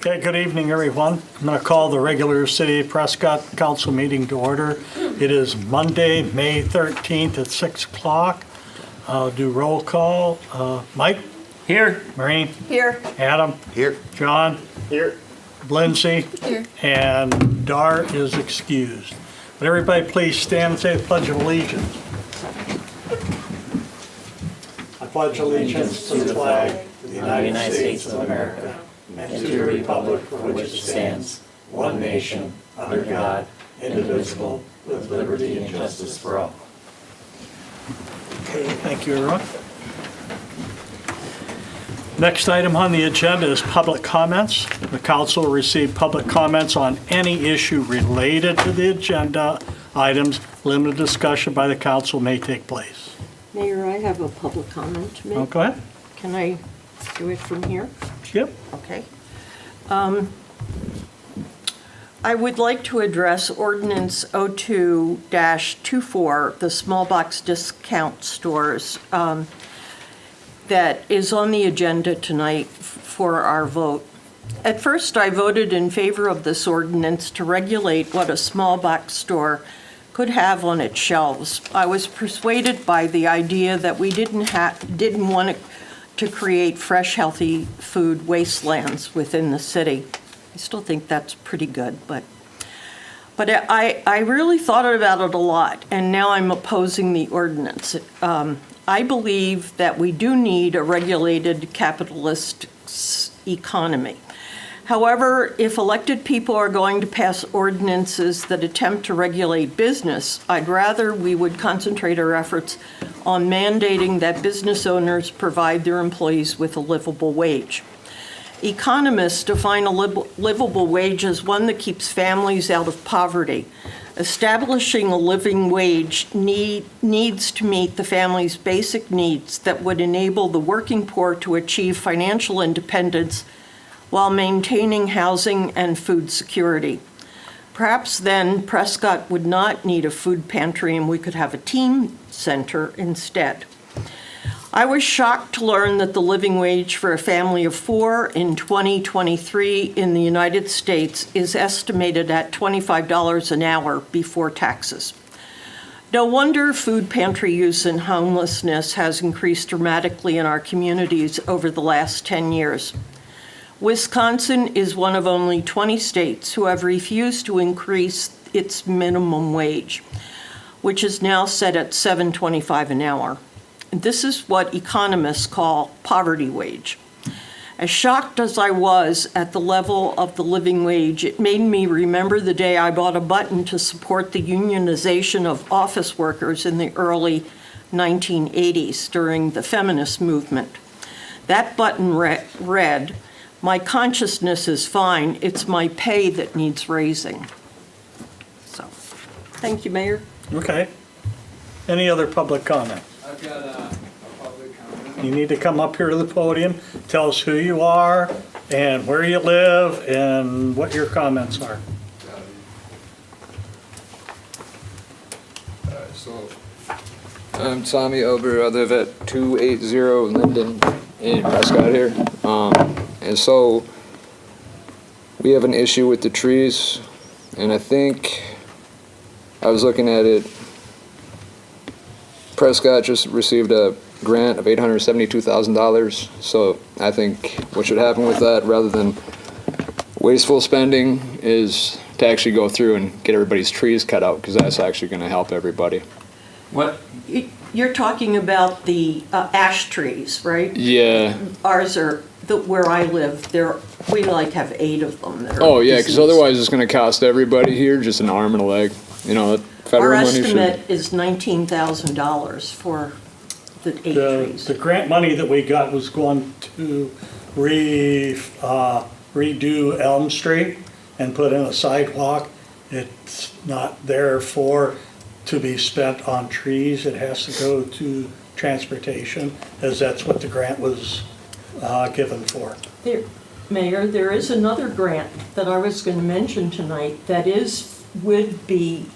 Okay, good evening, everyone. I'm going to call the regular City of Prescott Council meeting to order. It is Monday, May 13th at 6 o'clock. I'll do roll call. Mike? Here. Maureen? Here. Adam? Here. John? Here. Lindsay? Here. And Dar is excused. Would everybody please stand and say the Pledge of Allegiance? I pledge allegiance to the flag of the United States of America and to the republic for which it stands, one nation, under God, indivisible, with liberty and justice for all. Okay, thank you, everyone. Next item on the agenda is public comments. The council will receive public comments on any issue related to the agenda items. Limited discussion by the council may take place. Mayor, I have a public comment to make. Oh, go ahead. Can I do it from here? Yep. Okay. I would like to address Ordinance 02-24, the small box discount stores, that is on the agenda tonight for our vote. At first, I voted in favor of this ordinance to regulate what a small box store could have on its shelves. I was persuaded by the idea that we didn't want to create fresh, healthy food wastelands within the city. I still think that's pretty good, but I really thought about it a lot, and now I'm opposing the ordinance. I believe that we do need a regulated capitalist economy. However, if elected people are going to pass ordinances that attempt to regulate business, I'd rather we would concentrate our efforts on mandating that business owners provide their employees with a livable wage. Economists define a livable wage as one that keeps families out of poverty. Establishing a living wage needs to meet the family's basic needs that would enable the working poor to achieve financial independence while maintaining housing and food security. Perhaps then Prescott would not need a food pantry and we could have a teen center instead. I was shocked to learn that the living wage for a family of four in 2023 in the United States is estimated at $25 an hour before taxes. No wonder food pantry use and homelessness has increased dramatically in our communities over the last 10 years. Wisconsin is one of only 20 states who have refused to increase its minimum wage, which is now set at $7.25 an hour. This is what economists call poverty wage. As shocked as I was at the level of the living wage, it made me remember the day I bought a button to support the unionization of office workers in the early 1980s during the feminist movement. That button read, "My consciousness is fine, it's my pay that needs raising." So, thank you, Mayor. Okay. Any other public comment? I've got a public comment. You need to come up here to the podium, tell us who you are and where you live and what your comments are. So, I'm Tommy Ober. I live at 280 Linden in Prescott here. And so, we have an issue with the trees, and I think I was looking at it. Prescott just received a grant of $872,000, so I think what should happen with that, rather than wasteful spending, is to actually go through and get everybody's trees cut out, because that's actually going to help everybody. What? You're talking about the ash trees, right? Yeah. Ours are, where I live, we like have 8 of them that are Oh, yeah, because diseased. otherwise it's going to cost everybody here just an arm and a leg. You know, federal Our money should... estimate is $19,000 for the 8 trees. The grant money that we got was going to redo Elm Street and put in a sidewalk. It's not there to be spent on trees. It has to go to transportation, as that's what the grant was given for. Mayor, there is another grant that I was going to mention tonight that would be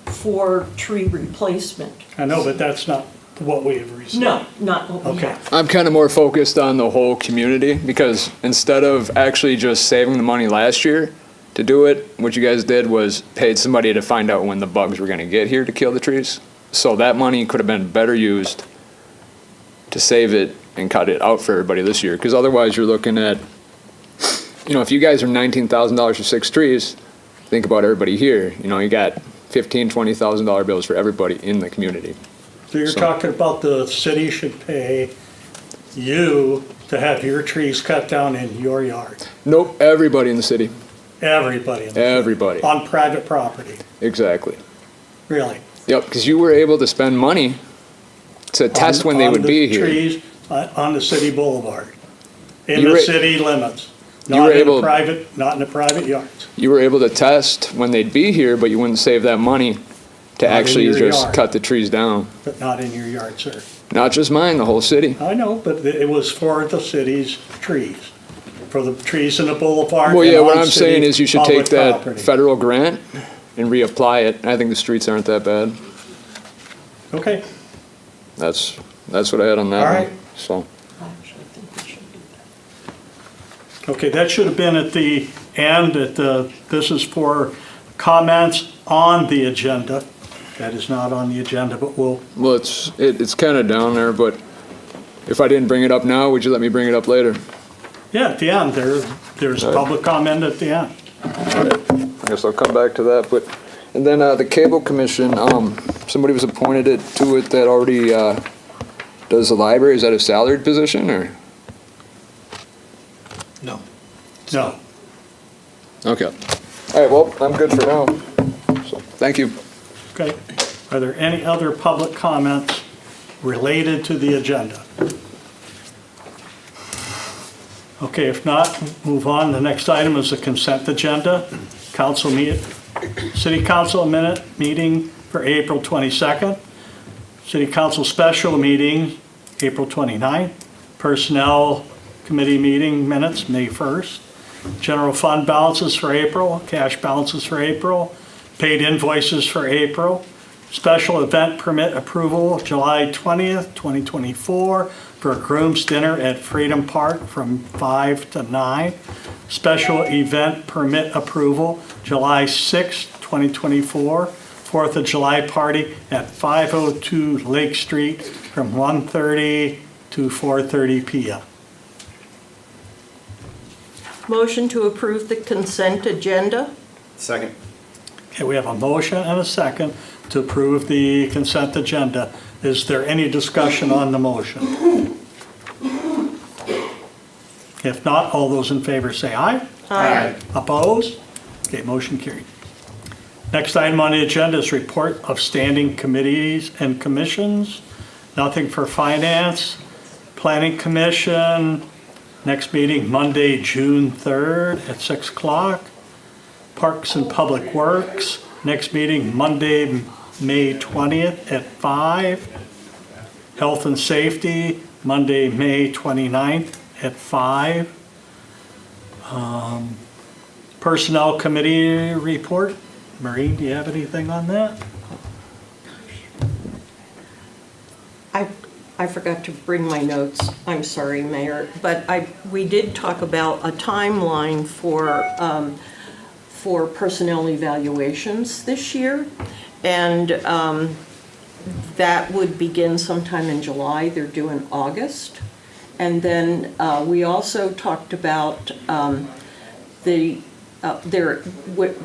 for tree replacement. I know, but that's not what we have received? No, not what we Okay. have. I'm kind of more focused on the whole community, because instead of actually just saving the money last year to do it, what you guys did was paid somebody to find out when the bugs were going to get here to kill the trees. So that money could have been better used to save it and cut it out for everybody this year. Because otherwise you're looking at, if you guys are $19,000 for 6 trees, think about everybody here. You got $15,000, $20,000 bills for everybody in the community. So you're So- talking about the city should pay you to have your trees cut down in your yard? Nope, everybody in the city. Everybody in the city? Everybody. On private property, Exactly. really? Yep, because you were able to spend money to test when they would be On the here. trees on the city boulevard, in You the were- city limits, you not were in the able- not in the private yards. You were able to test when they'd be here, but you wouldn't save that money to Not in actually your just yard. cut the trees down. But not in your yard, sir. Not just mine, the whole city. I know, but it was for the city's trees, for the trees in the boulevard. Well, and yeah, what on I'm saying city is you should public take that property. federal grant and reapply it. I think the streets aren't that bad. Okay, That's what I had on that All one. right. So, Actually, I think we should do that. okay, that should have been at the end, this is for comments on the agenda. That is not on the agenda, but we'll, well, it's kind of down there, but if I didn't bring it up now, would you let me bring it up later? yeah, at the end, there's All right. public comment at the end. I guess I'll come back to that, but, and then the cable commission, somebody was appointed to it that already does the library. Is that a salaried position, or? No. No, Okay. All right, well, I'm good for now. So, thank you. okay. Are there any other public comments related to the agenda? Okay, if not, move on. The next item is the consent agenda. City council meeting for April 22nd. City council special meeting, April 29th. Personnel committee meeting minutes, May 1st. General fund balances for April, cash balances for April, paid invoices for April. Special event permit approval, July 20th, 2024, for a groom's dinner at Freedom Park from 5 to 9. Special event permit approval, July 6th, 2024, 4th of July party at 502 Lake Street from 1:30 to 4:30 p.m. Motion to approve the consent agenda? Second. Okay, we have a motion and a second to approve the consent agenda. Is there any discussion on the motion? If not, all those in favor say aye. Aye. Opposed? Okay, motion carried. Next item on the agenda is report of standing committees and commissions. Nothing for finance. Planning Commission, next meeting Monday, June 3rd at 6 o'clock. Parks and Public Works, next meeting Monday, May 20th at 5. Health and Safety, Monday, May 29th at 5. Personnel Committee report. Maureen, do you have anything on that? I forgot to bring my notes. I'm sorry, Mayor, but we did talk about a timeline for personnel evaluations this year. And that would begin sometime in July. They're due in August. And then we also talked about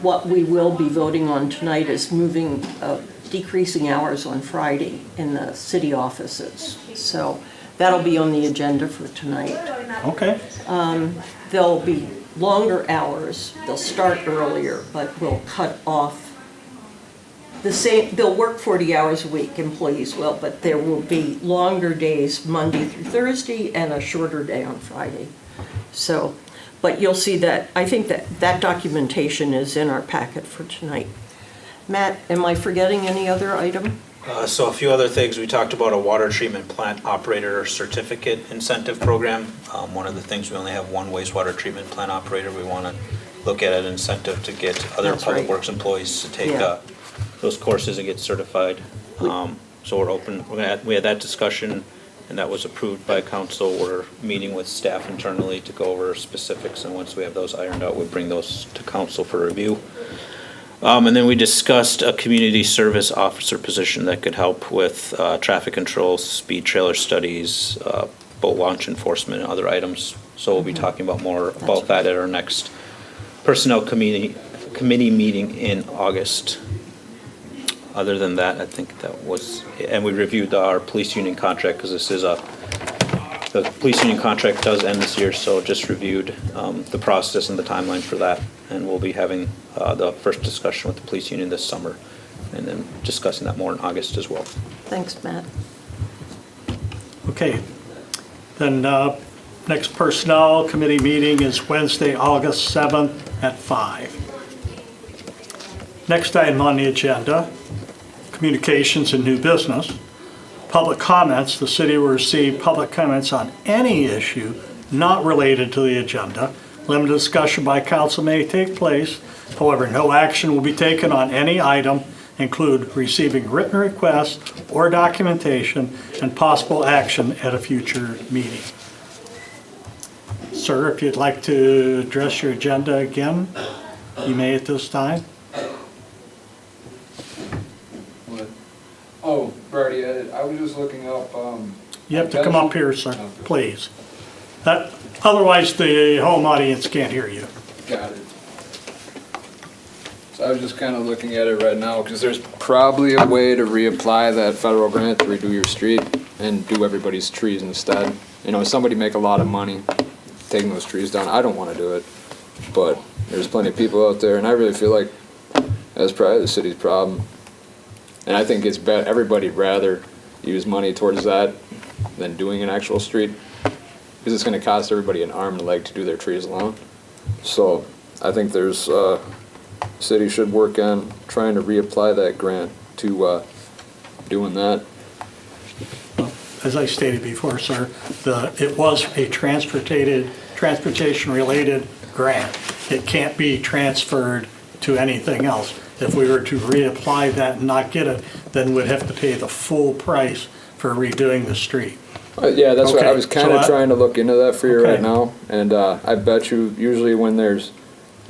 what we will be voting on tonight is decreasing hours on Friday in the city offices. So that'll be on the agenda for tonight. Okay, There'll be longer hours. They'll start earlier, but we'll cut off the same. They'll work 40 hours a week, employees will, but there will be longer days Monday through Thursday and a shorter day on Friday. So, but you'll see that, I think that documentation is in our packet for tonight. Matt, am I forgetting any other item? So a few other things. We talked about a water treatment plant operator certificate incentive program. One of the things, we only have one wastewater treatment plant operator. We want to look at an incentive to get other That's public right. works employees to take Yeah. those courses and get certified. So we're open, we had that discussion, and that was approved by council. We're meeting with staff internally to go over specifics, and once we have those ironed out, we'll bring those to council for review. And then we discussed a community service officer position that could help with traffic control, speed trailer studies, boat launch enforcement, and other items. So we'll be talking about more about that at our next personnel committee meeting in August. Other than that, I think that was, and we reviewed our police union contract, because this is the police union contract does end this year, so just reviewed the process and the timeline for that. And we'll be having the first discussion with the police union this summer, and then discussing that more in August as well. Thanks, Matt. Okay, then next Personnel Committee meeting is Wednesday, August 7th at 5. Next item on the agenda, communications and new business. Public comments, the city will receive public comments on any issue not related to the agenda. Limited discussion by council may take place. However, no action will be taken on any item, include receiving written requests or documentation and possible action at a future meeting. Sir, if you'd like to address your agenda again, you may at this time. What? Oh, already at it. I was just looking up, You have to come up here, sir, please. Otherwise, the home audience can't hear you. Got it. So I was just kind of looking at it right now, because there's probably a way to reapply that federal grant to redo your street and do everybody's trees instead. You know, somebody make a lot of money taking those trees down. I don't want to do it, but there's plenty of people out there, and I really feel like that's probably the city's problem. And I think it's everybody'd rather use money towards that than doing an actual street, because it's going to cost everybody an arm and a leg to do their trees alone. So I think there's city should work on trying to reapply that grant to doing that. As I stated before, sir, it was a transportation-related grant. It can't be transferred to anything else. If we were to reapply that and not get it, then we'd have to pay the full price for redoing the street. Yeah, that's what I Okay, was kind of so trying to look into that for you Okay. right now. And I bet you usually when there's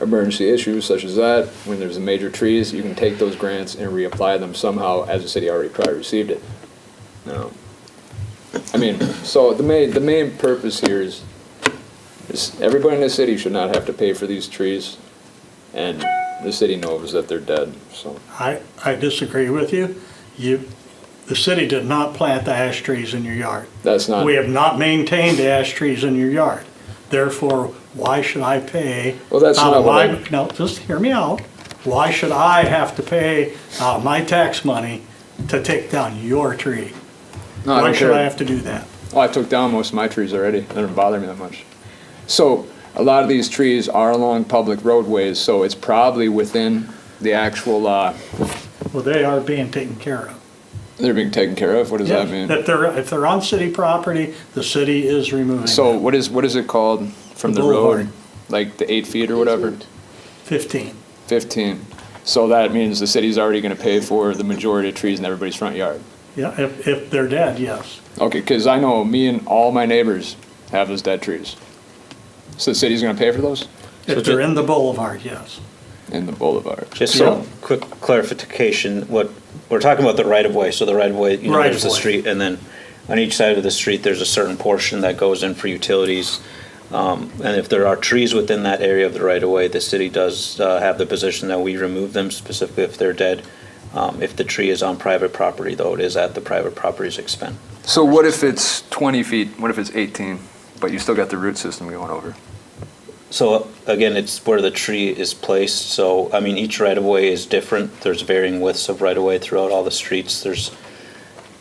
emergency issues such as that, when there's major trees, you can take those grants and reapply them somehow, as the city already probably received it. No. I mean, so the main purpose here is everybody in the city should not have to pay for these trees, and the city knows that they're dead, so. I disagree with you. The city did not plant the ash trees in your yard. That's not. We have not maintained the ash trees in your yard. Therefore, why should I pay? Well, that's out not of what my, no, just hear me out. Why should I have to pay out of my tax money to take down your tree? No, I Why don't should care. I have to do that? Well, I took down most of my trees already. They don't bother me that much. So a lot of these trees are along public roadways, so it's probably within the actual, Well, they are being taken care of. they're being taken care of. What does that mean? If they're on city property, the city is removing So them. what is it called from The the road? boulevard. Like the 8 feet or whatever? 15. 15. So that means the city's already gonna pay for the majority of trees in everybody's front yard. Yeah, if they're dead, yes. Okay, because I know me and all my neighbors have those dead trees. So the city's gonna pay for those If they're in the boulevard, yes. in the boulevard. Just Yeah. so quick clarification, what, we're talking about the right-of-way, so the right-of-way, you know, there's the Right-of-way. street, and then on each side of the street, there's a certain portion that goes in for utilities. And if there are trees within that area of the right-of-way, the city does have the position that we remove them, specifically if they're dead. If the tree is on private property, though, it is at the private property's expense. So what if it's 20 feet? What if it's 18, but you still got the root system going over? So again, it's where the tree is placed, so, I mean, each right-of-way is different. There's varying widths of right-of-way throughout all the streets. There's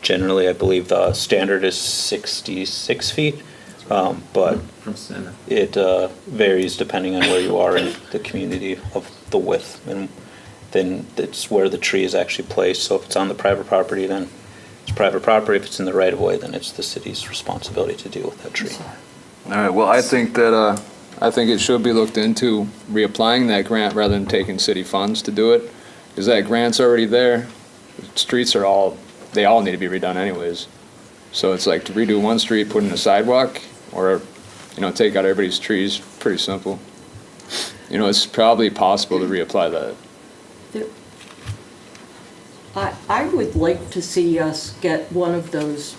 generally, I believe, the standard is 66 feet, but it varies depending on where you are in the community of the width. And then it's where the tree is actually placed. So if it's on the private property, then it's private property. If it's in the right-of-way, then it's the city's responsibility to deal with that tree. All right, well, I think that, I think it should be looked into reapplying that grant rather than taking city funds to do it, because that grant's already there. The streets are all they all need to be redone anyways. So it's like to redo one street, put in a sidewalk, or, take out everybody's trees, pretty simple. It's probably possible to reapply that. I would like to see us get one of those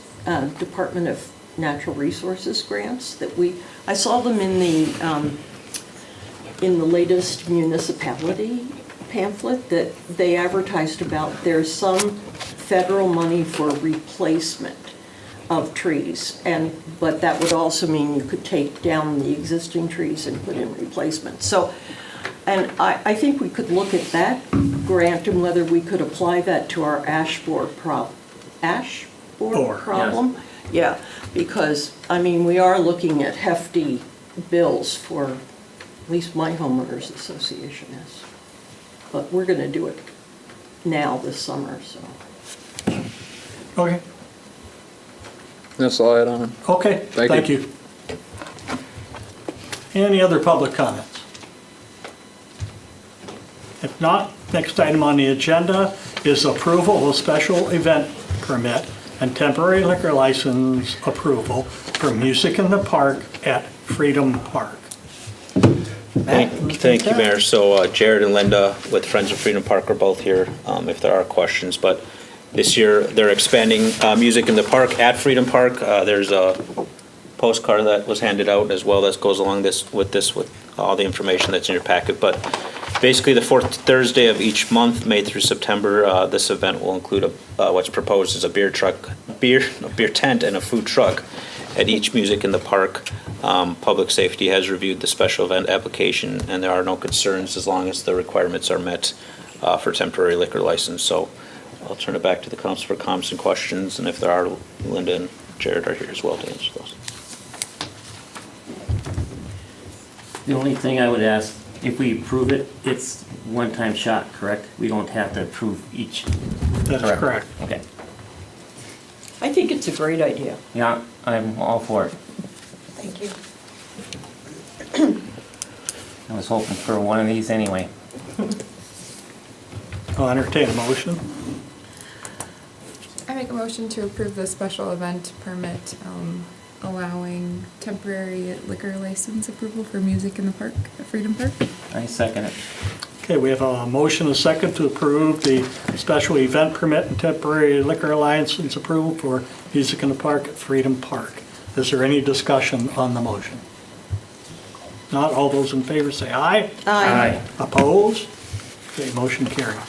Department of Natural Resources grants that I saw them in the latest municipality pamphlet that they advertised about. There's some federal money for replacement of trees, but that would also mean you could take down the existing trees and put in replacements. So, and I think we could look at that grant and whether we could apply that to our ash borer problem. Yeah, because, we are looking at hefty bills for, at least my homeowners association is. But we're gonna do it now this summer, so. Okay, That's all I had on it. okay, Thank thank you. Any other public comments? If not, next item on the agenda is approval of special event permit and temporary liquor license approval for Music in the Park at Freedom Park. Matt, can you take Thank you, that? Mayor. So Jared and Linda with Friends of Freedom Park are both here if there are questions. But this year, they're expanding Music in the Park at Freedom Park. There's a postcard that was handed out as well that goes along with all the information that's in your packet. But basically, the fourth Thursday of each month, May through September, this event will include what's proposed as a beer tent and a food truck at each Music in the Park. Public Safety has reviewed the special event application, and there are no concerns as long as the requirements are met for temporary liquor license. So I'll turn it back to the council for comments and questions, and if there are, Linda and Jared are here as well to answer those. The only thing I would ask, if we approve it, it's one-time shot, correct? We don't have to approve each. That's correct. Okay. I think it's a great idea. Yeah, I'm all for it. Thank you. I was hoping for one of these anyway. I'll entertain a motion. I make a motion to approve the special event permit allowing temporary liquor license approval for Music in the Park at Freedom Park. I second it. Okay, we have a motion, a second to approve the special event permit and temporary liquor license approval for Music in the Park at Freedom Park. Is there any discussion on the motion? Not, all those in favor say aye. Aye. Opposed? Okay, motion carries.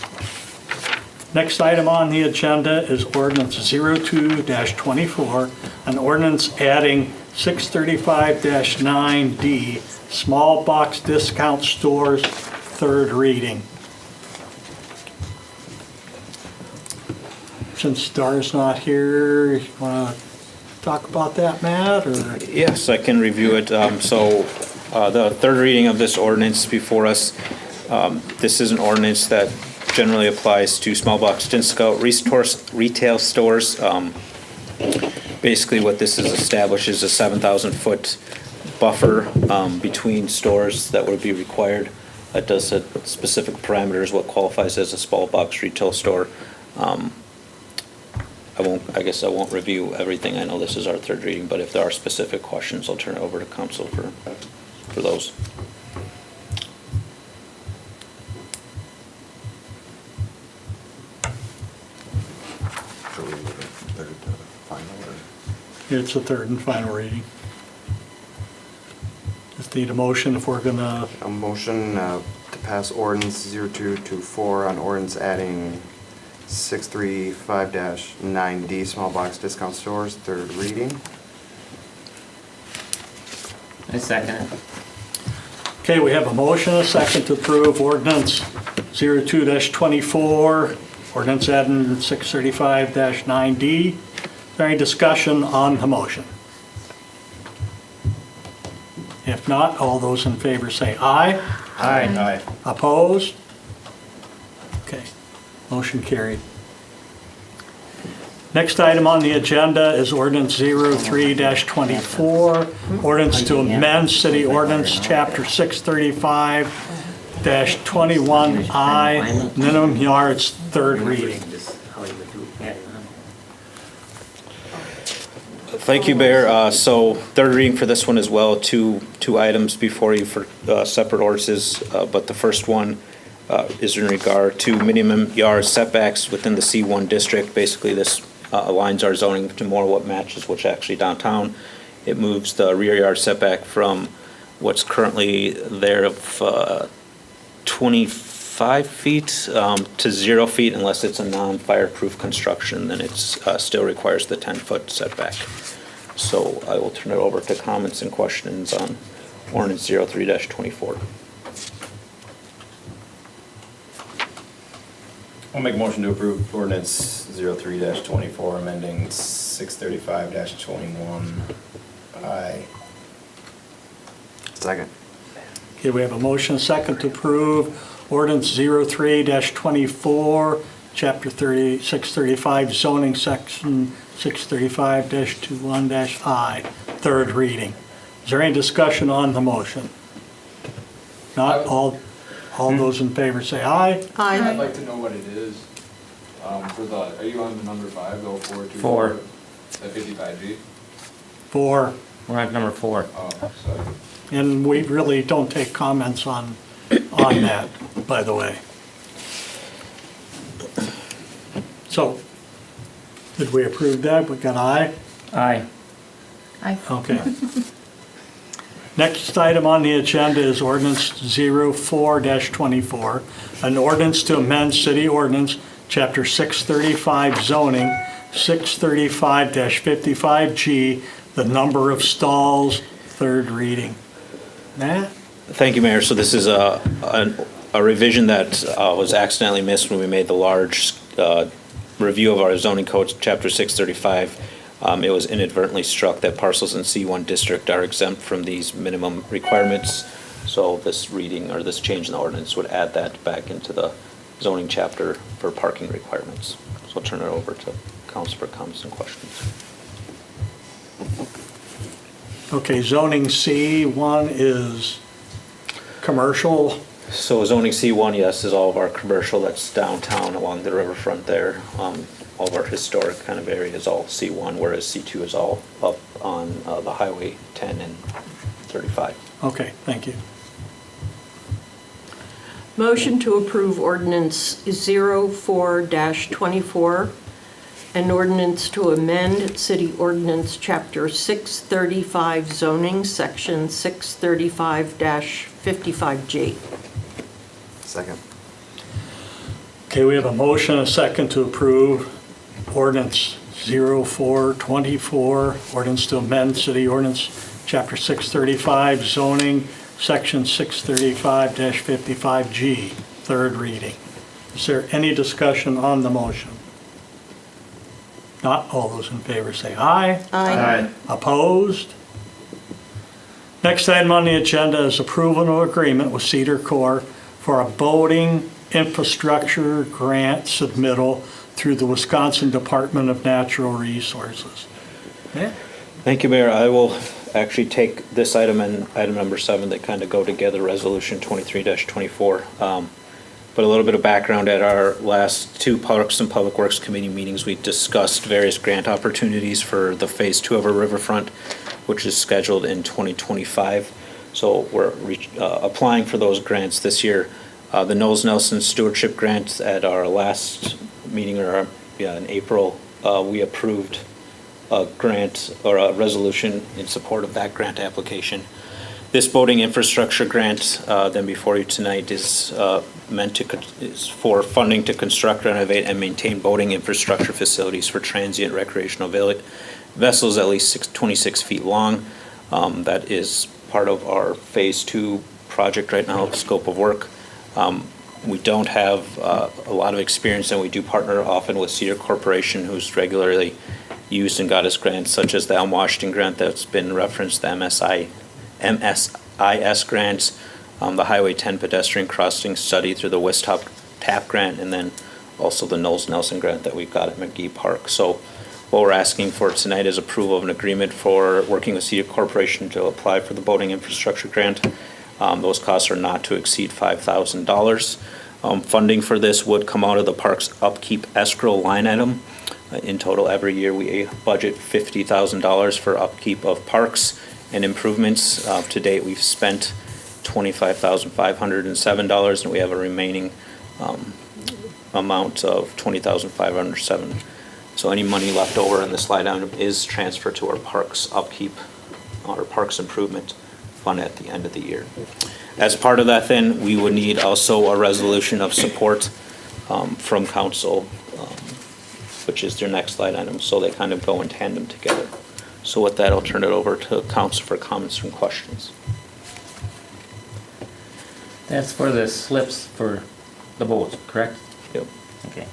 Next item on the agenda is ordinance 02-24, an ordinance adding 635-9D, small box discount stores, third reading. Since Dar's not here, you want to talk about that, Matt, or? Yes, I can review it. The third reading of this ordinance before us, this is an ordinance that generally applies to small box discount retail stores. Basically, what this is establishes a 7,000-foot buffer between stores that would be required. That does set specific parameters, what qualifies as a small box retail store. I guess I won't review everything. I know this is our third reading, but if there are specific questions, I'll turn it over to council for those. It's a third and final reading. Just need a motion if we're gonna, A motion to pass ordinance 0224 on ordinance adding 635-9D small box discount stores, third reading. I second it. okay, we have a motion, a second to approve ordinance 02-24, ordinance adding 635-9D. Is there any discussion on the motion? If not, all those in favor say aye. Aye. Opposed? Okay, motion carried. Next item on the agenda is ordinance 03-24, ordinance to amend city ordinance chapter 635-21I, minimum yards, third reading. Just how you would do it. Yeah, Thank you, Mayor. So third reading for this one as well, two items before you for separate ordinances. But the first one is in regard to minimum yard setbacks within the C1 district. Basically, this aligns our zoning to more what matches what's actually downtown. It moves the rear yard setback from what's currently there of 25 feet to 0 feet unless it's a non-fireproof construction, then it still requires the 10-foot setback. So I will turn it over to comments and questions on ordinance 03-24. I'll make a motion to approve ordinance 03-24, amending 635-21I. Second. Okay, we have a motion, second to approve ordinance 03-24, chapter 635, zoning section 635-21-I, third reading. Is there any discussion on the motion? Not all those in favor say aye. Aye. I'd like to know what it is. For the, are you on the number 5, though, 424? Four. The 55G? For, We're on number 4. Oh, sorry. and we really don't take comments on that, by the way. So, did we approve that? We got aye? Aye. Aye. Okay. Next item on the agenda is ordinance 04-24, an ordinance to amend city ordinance, chapter 635 zoning, 635-55G, the number of stalls, third reading. Matt? Thank you, Mayor. So this is a revision that was accidentally missed when we made the large review of our zoning code, chapter 635. It was inadvertently struck that parcels in C1 district are exempt from these minimum requirements. So this reading or this change in the ordinance would add that back into the zoning chapter for parking requirements. So I'll turn it over to council for comments and questions. Okay, zoning C1 is commercial. So zoning C1, yes, is all of our commercial that's downtown along the riverfront there. All of our historic kind of area is all C1, whereas C2 is all up on the Highway 10 and 35. Okay, thank you. Motion to approve ordinance 04-24, an ordinance to amend city ordinance chapter 635 zoning, section 635-55G. Second. Okay, we have a motion, a second to approve ordinance 04-24, ordinance to amend city ordinance, chapter 635, zoning, section 635-55G, third reading. Is there any discussion on the motion? Not all those in favor say aye. Aye. Opposed? Next item on the agenda is approval of agreement with Cedar Corps for a boating infrastructure grant submittal through the Wisconsin Department of Natural Resources. Yeah. Thank you, Mayor. I will actually take this item and item number 7 that kind of go together, resolution 23-24. But a little bit of background, at our last 2 Parks and Public Works Committee meetings, we discussed various grant opportunities for the Phase 2 of our riverfront, which is scheduled in 2025. So we're applying for those grants this year. The Knowles Nelson Stewardship Grant, at our last meeting, in April, we approved a grant or a resolution in support of that grant application. This boating infrastructure grant, then before you tonight, is is for funding to construct, renovate, and maintain boating infrastructure facilities for transient recreational vessels at least 26 feet long. That is part of our Phase 2 project right now, scope of work. We don't have a lot of experience, and we do partner often with Cedar Corporation, who's regularly used and got us grants, such as the Elm Washington grant that's been referenced, the MSIS grants, the Highway 10 pedestrian crossing study through the West TAP grant, and then also the Knowles Nelson grant that we've got at McGee Park. So what we're asking for tonight is approval of an agreement for working with Cedar Corporation to apply for the boating infrastructure grant. Those costs are not to exceed $5,000. Funding for this would come out of the park's upkeep escrow line item. In total, every year, we budget $50,000 for upkeep of parks and improvements. To date, we've spent $25,507, and we have a remaining amount of $20,507. So any money left over in this line item is transferred to our parks upkeep, our parks improvement fund at the end of the year. As part of that, then, we would need also a resolution of support from council, which is their next line item, so they kind of go in tandem together. So with that, I'll turn it over to council for comments and questions. That's for the slips for the boats, correct? Yep. Okay.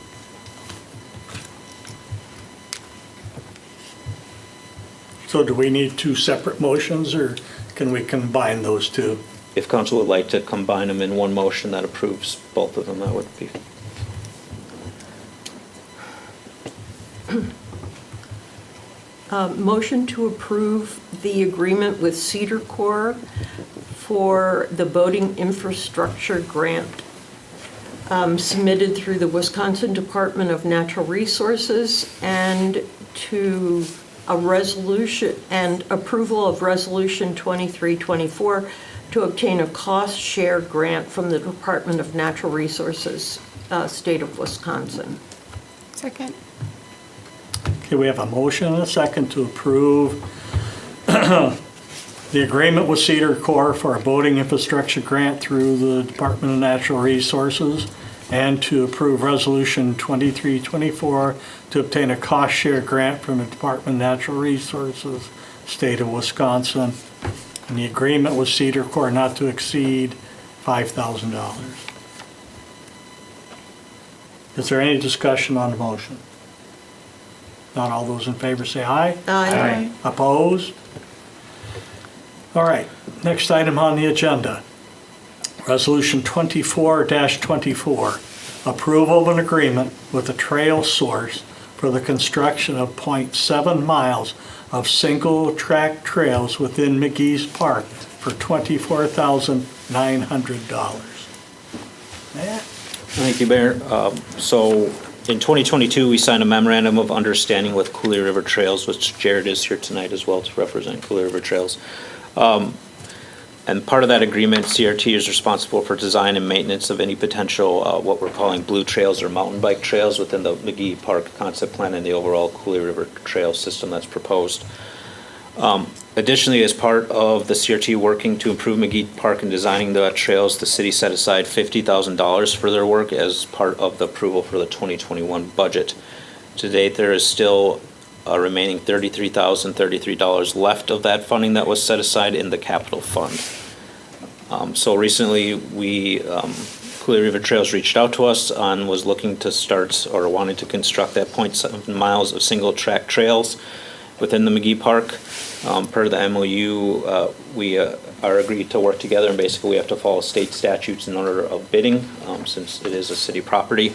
So do we need two separate motions, or can we combine those two? If council would like to combine them in one motion that approves both of them, that would be. Motion to approve the agreement with Cedar Corps for the boating infrastructure grant submitted through the Wisconsin Department of Natural Resources, and to a resolution and approval of Resolution 2324 to obtain a cost share grant from the Department of Natural Resources, State of Wisconsin. Second. Okay, we have a motion and a second to approve the agreement with Cedar Corps for a boating infrastructure grant through the Department of Natural Resources, and to approve Resolution 2324 to obtain a cost share grant from the Department of Natural Resources, State of Wisconsin, and the agreement with Cedar Corps not to exceed $5,000. Is there any discussion on the motion? Not all those in favor say aye. Aye. Opposed? All right, next item on the agenda. Resolution 24-24, approval of an agreement with the Trail Source for the construction of .7 miles of single-track trails within McGee's Park for $24,900. Matt? Thank you, Mayor. So in 2022, we signed a memorandum of understanding with Cooley River Trails, which Jared is here tonight as well to represent Cooley River Trails. And part of that agreement, CRT is responsible for design and maintenance of any potential, what we're calling blue trails or mountain bike trails within the McGee Park concept plan and the overall Cooley River Trail system that's proposed. Additionally, as part of the CRT working to improve McGee Park and designing the trails, the city set aside $50,000 for their work as part of the approval for the 2021 budget. To date, there is still a remaining $33,033 left of that funding that was set aside in the capital fund. So recently, Cooley River Trails reached out to us and was looking to start or wanted to construct that .7 miles of single track trails within the McGee Park. Per the MOU, we are agreed to work together, and basically we have to follow state statutes in order of bidding, since it is a city property.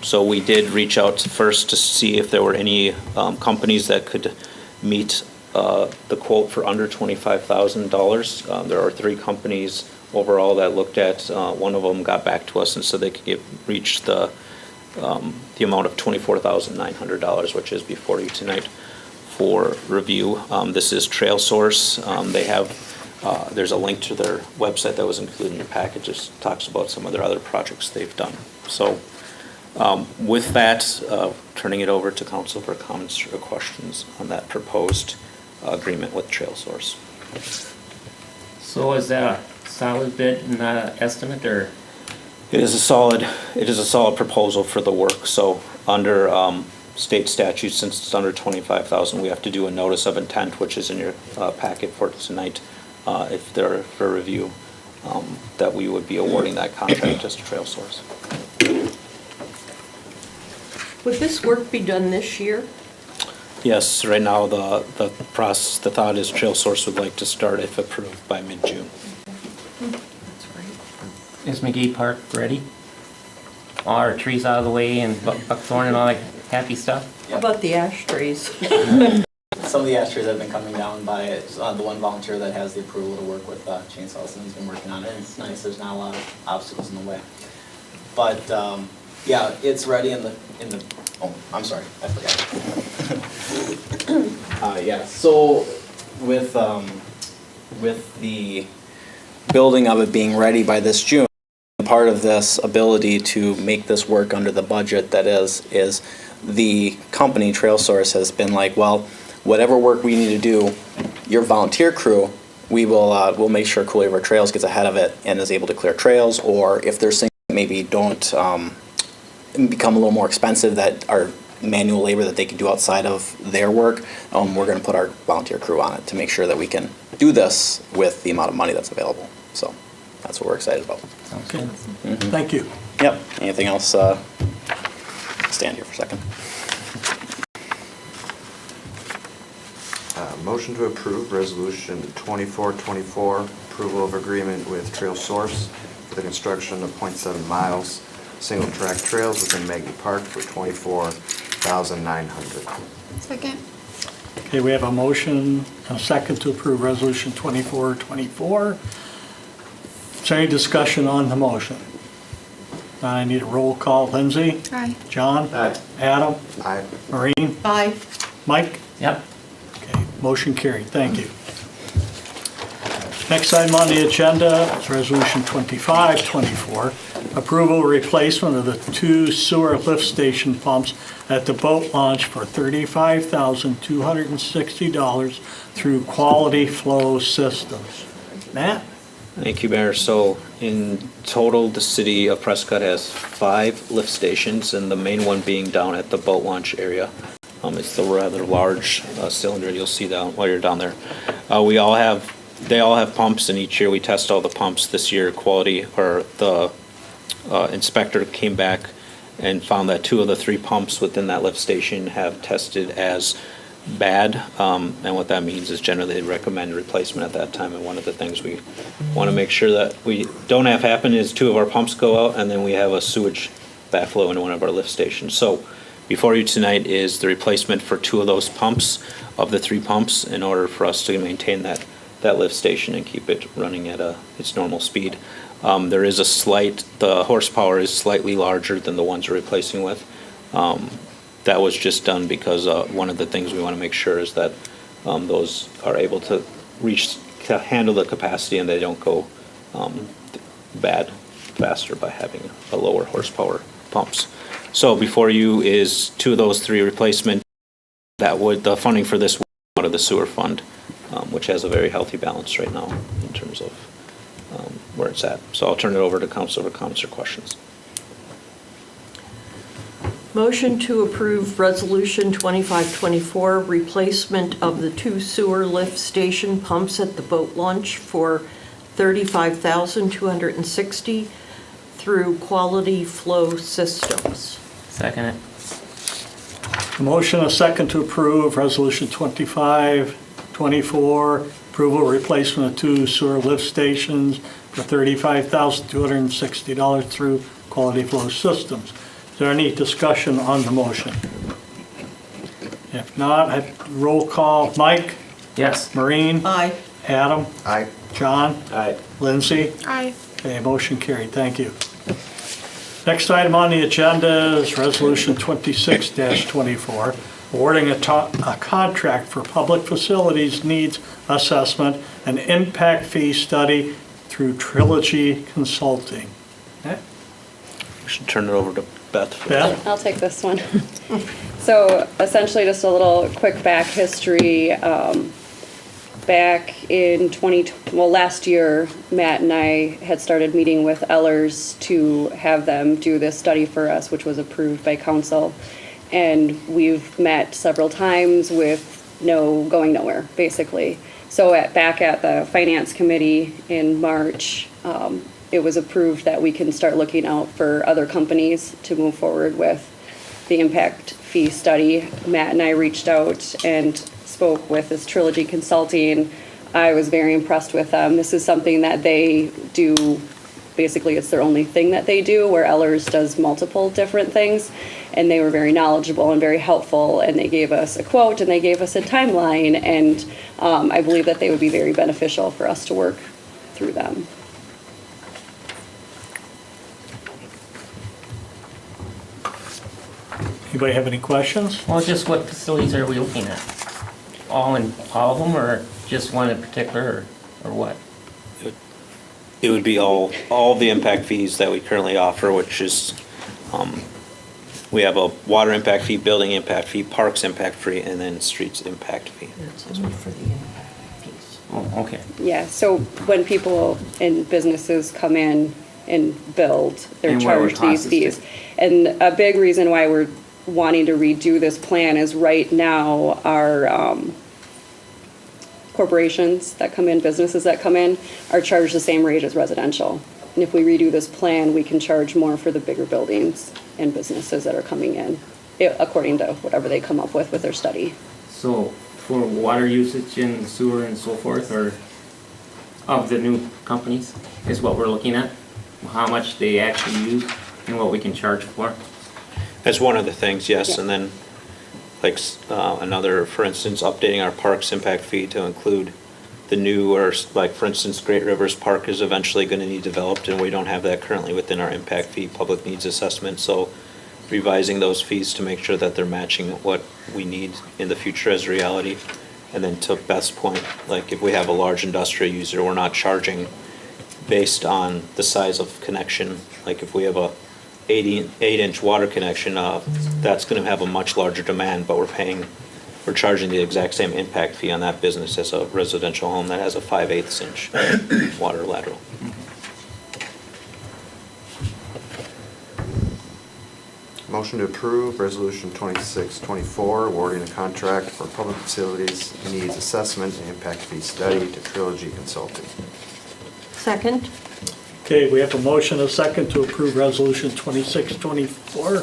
So we did reach out first to see if there were any companies that could meet the quote for under $25,000. There are 3 companies overall that looked at. One of them got back to us and said they could reach the amount of $24,900, which is before you tonight for review. This is Trail Source. They have, there's a link to their website that was included in your package. It talks about some of their other projects they've done. So with that, turning it over to council for comments or questions on that proposed agreement with Trail Source. So is that a solid bid, not an estimate, or? It is a solid proposal for the work. So under state statute, since it's under $25,000, we have to do a notice of intent, which is in your packet for tonight, if they're for review, that we would be awarding that contract just to Trail Source. Would this work be done this year? Yes, right now the process, the thought is Trail Source would like to start if approved by mid-June. That's right. Is McGee Park ready? All our trees out of the way and buckthorn and all that happy stuff? How about the ash trees? Some of the ash trees have been coming down by the one volunteer that has the approval to work with chainsaws, and he's been working on it. And it's nice. There's not a lot of obstacles in the way. But yeah, it's ready, and the Oh, I'm sorry, I forgot. Yeah, so with the building of it being ready by this June, part of this ability to make this work under the budget that is the company TrailSource has been like, well, whatever work we need to do, your volunteer crew, we'll make sure Cool River Trails gets ahead of it and is able to clear trails, or if there's things that maybe don't become a little more expensive that are manual labor that they can do outside of their work, we're going to put our volunteer crew on it to make sure that we can do this with the amount of money that's available. So that's what we're excited about. Okay. Thank you. Yep. Anything else? Stand here for a second. Motion to approve Resolution 2424, approval of agreement with TrailSource for the construction of .7 miles, single-track trails within Maggie Park for $24,900. Second. Okay, we have a motion and a second to approve Resolution 2424. Is there any discussion on the motion? I need a roll call. Lindsay? Aye. John? Aye. Adam? Aye. Maureen? Aye. Mike? Yep. Okay, motion carried. Thank you. Next item on the agenda is Resolution 2524, approval replacement of the 2 sewer lift station pumps at the boat launch for $35,260 through Quality Flow Systems. Matt? Thank you, Mayor. So in total, the city of Prescott has 5 lift stations, and the main one being down at the boat launch area. It's the rather large cylinder you'll see down while you're down there. They all have pumps, and each year we test all the pumps. This year, the inspector came back and found that 2 of the 3 pumps within that lift station have tested as bad, and what that means is generally they recommend replacement at that time. And one of the things we want to make sure that we don't have happen is 2 of our pumps go out, and then we have a sewage backflow into one of our lift stations. So before you tonight is the replacement for 2 of those pumps, of the 3 pumps, in order for us to maintain that lift station and keep it running at its normal speed. There is the horsepower is slightly larger than the ones we're replacing with. That was just done because one of the things we want to make sure is that those are able to handle the capacity and they don't go bad faster by having a lower horsepower pumps. So before you is 2 of those 3 replacement. The funding for this would come out of the sewer fund, which has a very healthy balance right now in terms of where it's at. So I'll turn it over to council for comments or questions. Motion to approve Resolution 2524, replacement of the 2 sewer lift station pumps at the boat launch for $35,260 through Quality Flow Systems. Second it. A motion, a second to approve Resolution 2524, approval replacement of 2 sewer lift stations for $35,260 through Quality Flow Systems. Is there any discussion on the motion? If not, roll call. Mike? Yes. Maureen? Aye. Adam? Aye. John? Aye. Lindsay? Aye. Okay, motion carried. Thank you. Next item on the agenda is Resolution 26-24, awarding a contract for public facilities needs assessment and impact fee study through Trilogy Consulting. We should turn it over to Beth. Beth? I'll take this one. So essentially just a little quick back history. Back in last year, Matt and I had started meeting with Ellers to have them do this study for us, which was approved by council. And we've met several times with going nowhere, basically. So back at the finance committee in March, it was approved that we can start looking out for other companies to move forward with the impact fee study. Matt and I reached out and spoke with this Trilogy Consulting. I was very impressed with them. This is something that they do, basically it's their only thing that they do, where Ellers does multiple different things. And they were very knowledgeable and very helpful, and they gave us a quote and they gave us a timeline, and I believe that they would be very beneficial for us to work through them. Anybody have any questions? Well, just what facilities are we looking at? All of them, or just one in particular, or what? It would be all the impact fees that we currently offer, which is, we have a water impact fee, building impact fee, parks impact fee, and then streets impact fee. Oh, okay. Yeah, so when people and businesses come in and build, they're And what it would charged these cost us fees. to- And a big reason why we're wanting to redo this plan is right now, our corporations that come in, businesses that come in, are charged the same rate as residential. And if we redo this plan, we can charge more for the bigger buildings and businesses that are coming in, according to whatever they come up with their study. So for water usage and sewer and so forth, or of the new companies, is what we're looking at? How much they actually use and what we can charge for? That's one of the things, yes, Yeah. and then, like, another, for instance, updating our parks impact fee to include the new, or like, for instance, Great Rivers Park is eventually gonna need developed, and we don't have that currently within our impact fee public needs assessment, so revising those fees to make sure that they're matching what we need in the future as reality. And then to Beth's point, like, if we have a large industrial user, we're not charging based on the size of connection. Like, if we have a 8-inch water connection, that's gonna have a much larger demand, but we're charging the exact same impact fee on that business as a residential home that has a 5/8 inch water lateral. Motion to approve Resolution 2624, awarding a contract for public facilities needs assessment and impact fee study to Trilogy Consulting. Second? Okay, we have a motion, a second, to approve Resolution 2624,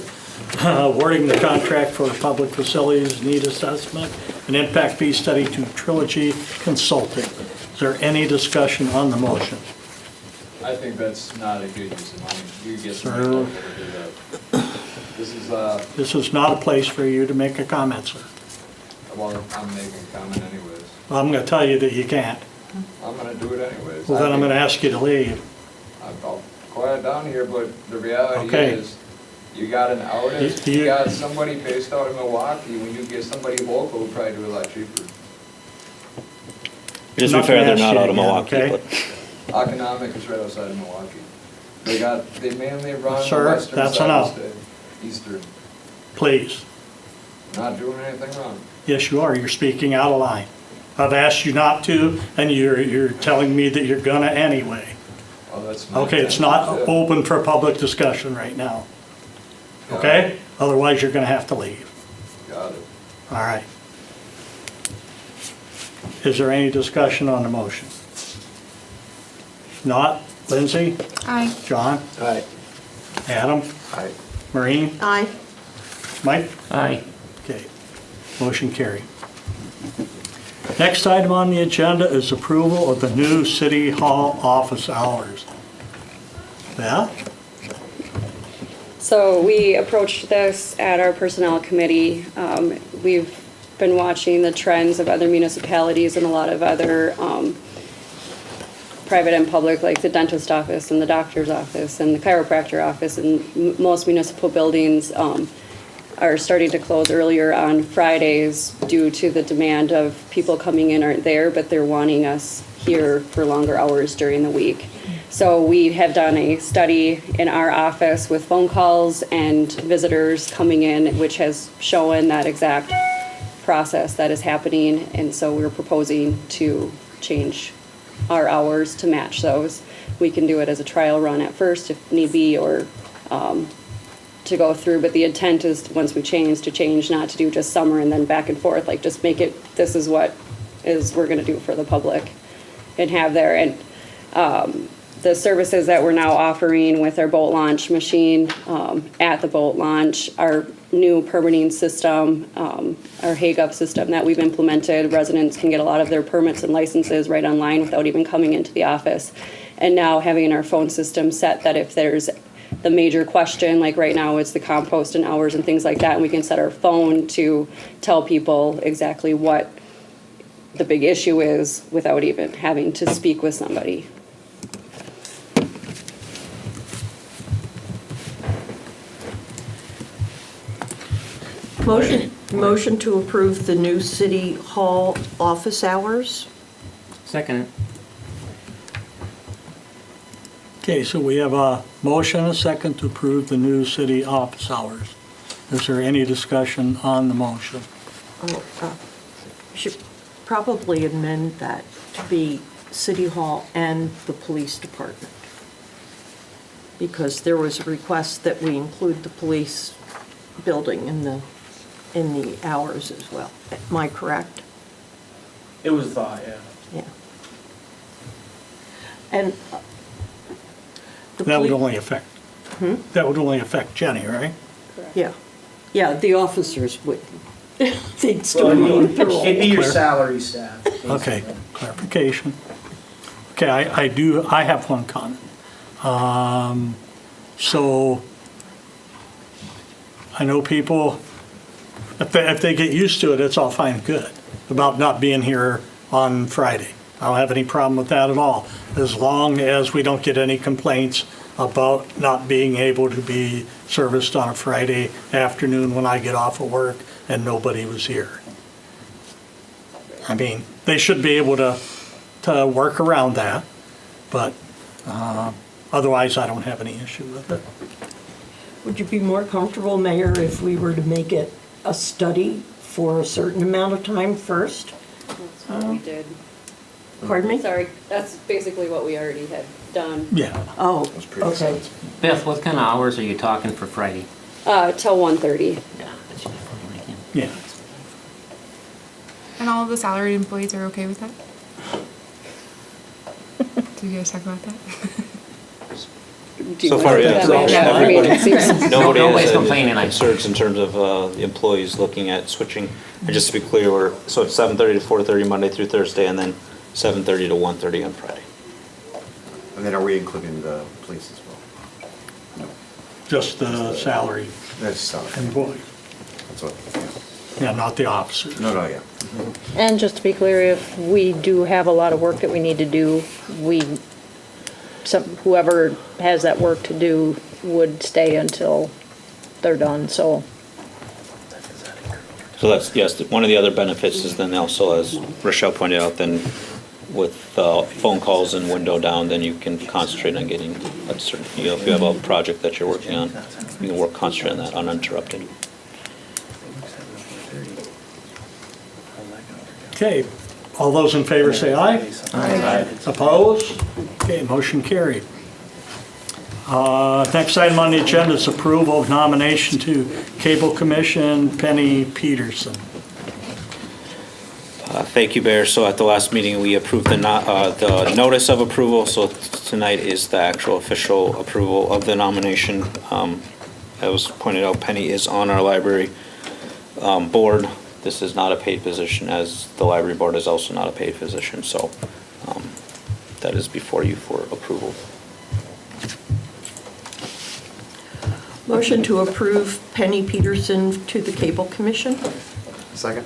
awarding the contract for public facilities need assessment and impact fee study to Trilogy Consulting. Is there any discussion on the motion? I think that's not a good use of money. You get Sir. somebody local to do that. This is not a place for you to make a comment, sir. Well, I'm making a comment anyways. Well, I'm going to tell you that you can't. I'm gonna do it anyways. Well, then I'm going to ask you to leave. I'll quiet down here, but the reality Okay. is, you got an outage, You- you got somebody based out of Milwaukee, when you get somebody local, it'll probably do a lot cheaper. Just I'm to be fair, gonna they're ask not you out of again, Milwaukee, okay? but. Economic is right outside of Milwaukee. They mainly run the Sir, western that's side enough. of the state, eastern. Please. Not doing anything wrong. Yes, you are. You're speaking out of line. I've asked you not to, and you're telling me that you're going to anyway. Well, that's my Okay, it's not intention, too. open for public discussion right now. Okay? Otherwise, you're going to have to leave. Got it. All right. Is there any discussion on the motion? Not? Lindsay? Aye. John? Aye. Adam? Aye. Maureen? Aye. Mike? Aye. Okay. Motion carried. Next item on the agenda is approval of the new City Hall office hours. Yeah? So we approached this at our personnel committee. We've been watching the trends of other municipalities and a lot of other private and public, like the dentist office and the doctor's office and the chiropractor office, and most municipal buildings are starting to close earlier on Fridays due to the demand of people coming in aren't there, but they're wanting us here for longer hours during the week. So we have done a study in our office with phone calls and visitors coming in, which has shown that exact process that is happening. And so we're proposing to change our hours to match those. We can do it as a trial run at first if need be, or to go through, but the intent is, once we change, to change, not to do just summer and then back and forth, like just make it, this is what we're gonna do for the public and have there. And the services that we're now offering with our boat launch machine at the boat launch, our new permitting system, our HAGUP system that we've implemented, residents can get a lot of their permits and licenses right online without even coming into the office. And now having our phone system set that if there's the major question, like right now it's the compost and hours and things like that, and we can set our phone to tell people exactly what the big issue is without even having to speak with somebody. Motion to approve the new city hall office hours. Second. Okay, so we have a motion, a second to approve the new city office hours. Is there any discussion on the motion? Should probably amend that to be city hall and the police department. Because there was a request that we include the police building in the hours as well. Am I correct? It was thought, yeah. Yeah. And the That would poli- only affect, that would only affect Jenny, right? Yeah, yeah, the officers would, they'd still Well, go it'd through all. be your salary staff. Okay, clarification. Okay, I have one comment. So, I know people, if they get used to it, it's all fine and good, about not being here on Friday. I don't have any problem with that at all, as long as we don't get any complaints about not being able to be serviced on a Friday afternoon when I get off of work and nobody was here. I mean, they should be able to work around that, but otherwise, I don't have any issue with it. Would you be more comfortable, Mayor, if we were to make it a study for a certain amount of time first? That's what we did. Pardon me? Sorry, that's basically what we already had done. Yeah. Oh, That was pretty okay. sense. Beth, what kind of hours are you talking for Friday? Till 1:30. Yeah, that should be fine. Yeah. And all of the salaried employees are okay with that? Do you guys talk about that? Do you So want far, to yeah, put so that way? No, I mean, it seems- Nobody Nobody's has complaining, any I- concerns in terms of the employees looking at switching. And just to be clear, so it's 7:30 to 4:30 Monday through Thursday, and then 7:30 to 1:30 on Friday. And then are we including the police as well? Just the salary That's solid. employees, That's what, yeah, not the officers. no, yeah. And just to be clear, if we do have a lot of work that we need to do, whoever has that work to do would stay until they're done, so. So that's, yes, one of the other benefits is then also, as Rochelle pointed out, then with phone calls and window down, then you can concentrate on getting a certain, if you have a project that you're working on, you can concentrate on that uninterrupted. Okay, all those in favor say aye. Aye. Opposed? Okay, motion carried. Next item on the agenda is approval of nomination to Cable Commission, Penny Peterson. Thank you, Bear. So at the last meeting, we approved the notice of approval, so tonight is the actual official approval of the nomination. As was pointed out, Penny is on our library board. This is not a paid position, as the library board is also not a paid position, so that is before you for approval. Motion to approve Penny Peterson to the Cable Commission. Second?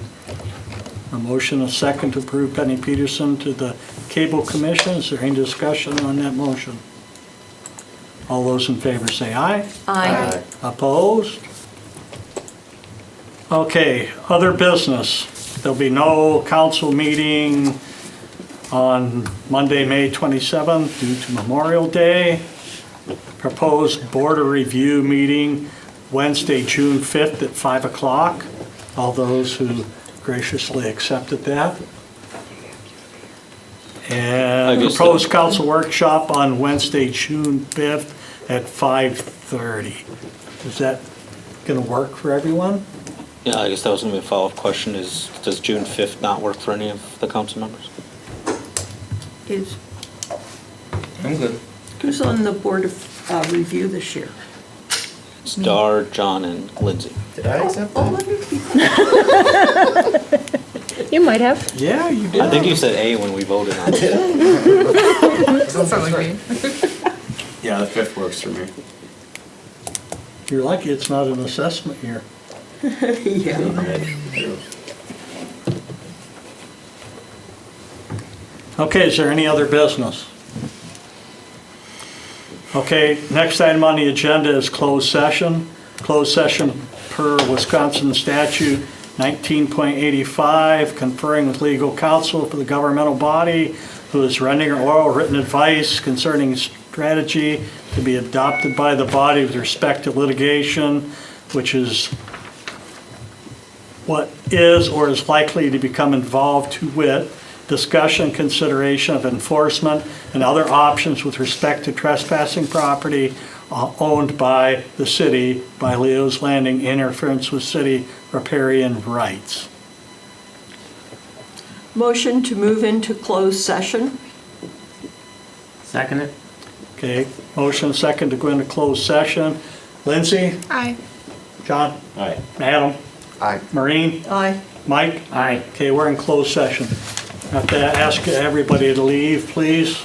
A motion, a second to approve Penny Peterson to the Cable Commission. Is there any discussion on that motion? All those in favor say aye. Aye. Opposed? Okay, other business. There'll be no council meeting on Monday, May 27th due to Memorial Day. Proposed border review meeting Wednesday, June 5th at 5 o'clock. All those who graciously accepted that. And guess proposed council workshop on Wednesday, June 5th at 5:30. Is that going to work for everyone? Yeah, I guess that was going to be a follow-up question, does June 5th not work for any of the council members? I'm good. Who's on the Board of Review this year? It's Dar, John, and Lindsay. Did I accept that? You might have. Yeah, you did. I think you said A when we voted on it. Doesn't sound like me. Yeah, the 5th works for me. You're lucky it's not an assessment year. Yeah. Okay, is there any other business? Okay, next item on the agenda is closed session. Closed session per Wisconsin statute 19.85, conferring with legal counsel for the governmental body who is rendering oral written advice concerning strategy to be adopted by the body with respect to litigation, which is what is or is likely to become involved, to wit, discussion, consideration of enforcement and other options with respect to trespassing property owned by the city by Leo's Landing, interference with city riparian rights. Motion to move into closed session. Second it? Okay, motion second to go into closed session. Lindsay? Aye. John? Aye. Adam? Aye. Maureen? Aye. Mike? Aye. Okay, we're in closed session. I have to ask everybody to leave, please.